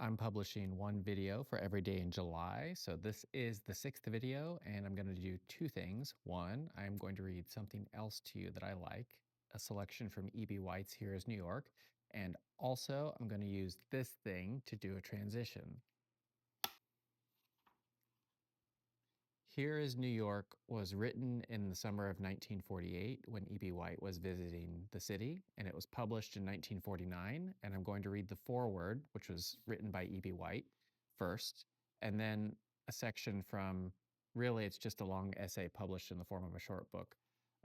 I'm publishing one video for every day in July. So this is the sixth video, and I'm going to do two things. One, I'm going to read something else to you that I like, a selection from E.B. White's Here is New York. And also, I'm going to use this thing to do a transition. Here is New York was written in the summer of 1948 when E.B. White was visiting the city, and it was published in 1949. And I'm going to read the foreword, which was written by E.B. White first, and then a section from, really, it's just a long essay published in the form of a short book.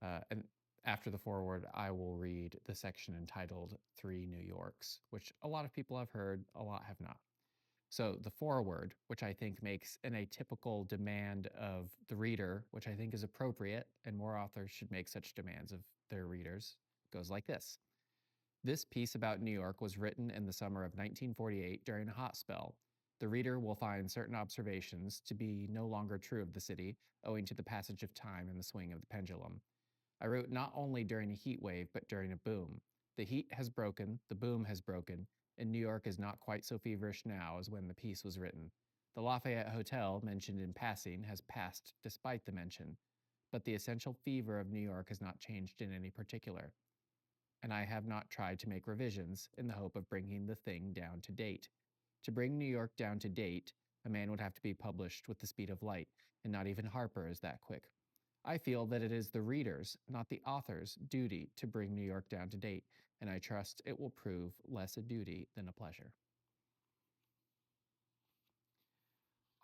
And after the foreword, I will read the section entitled Three New Yorks, which a lot of people have heard, a lot have not. So the foreword, which I think makes an atypical demand of the reader, which I think is appropriate, and more authors should make such demands of their readers, goes like this. This piece about New York was written in the summer of 1948 during a hot spell. The reader will find certain observations to be no longer true of the city, owing to the passage of time and the swing of the pendulum. I wrote not only during a heat wave, but during a boom. The heat has broken, the boom has broken, and New York is not quite so feverish now as when the piece was written. The Lafayette Hotel, mentioned in passing, has passed despite the mention, but the essential fever of New York has not changed in any particular. And I have not tried to make revisions in the hope of bringing the thing down to date. To bring New York down to date, a man would have to be published with the speed of light, and not even Harper is that quick. I feel that it is the reader's, not the author's, duty to bring New York down to date, and I trust it will prove less a duty than a pleasure.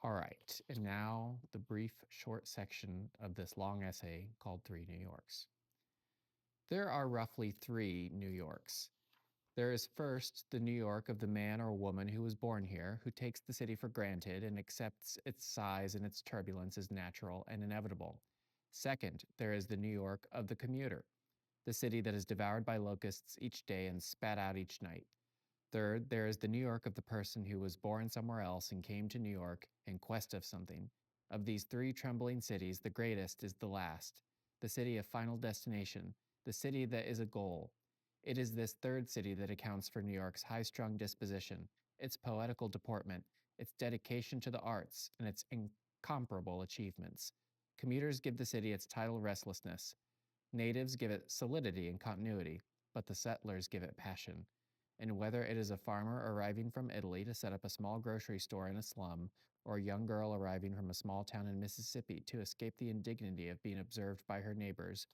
All right, and now the brief short section of this long essay called Three New Yorks. There are roughly three New Yorks. There is first the New York of the man or woman who was born here, who takes the city for granted and accepts its size and its turbulence as natural and inevitable. Second, there is the New York of the commuter, the city that is devoured by locusts each day and spat out each night. Third, there is the New York of the person who was born somewhere else and came to New York in quest of something. Of these three trembling cities, the greatest is the last, the city of final destination, the city that is a goal. It is this third city that accounts for New York's high-strung disposition, its poetical deportment, its dedication to the arts, and its incomparable achievements. Commuters give the city its tidal restlessness. Natives give it solidity and continuity, but the settlers give it passion. And whether it is a farmer arriving from Italy to set up a small grocery store in a slum, or a young girl arriving from a small town in Mississippi to escape the indignity of being observed by her neighbors,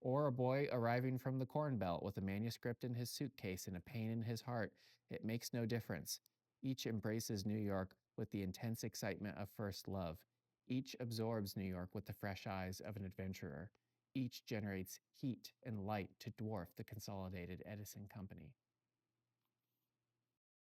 or a boy arriving from the Corn Belt with a manuscript in his suitcase and a pain in his heart, it makes no difference. Each embraces New York with the intense excitement of first love. Each absorbs New York with the fresh eyes of an adventurer. Each generates heat and light to dwarf the consolidated Edison Company.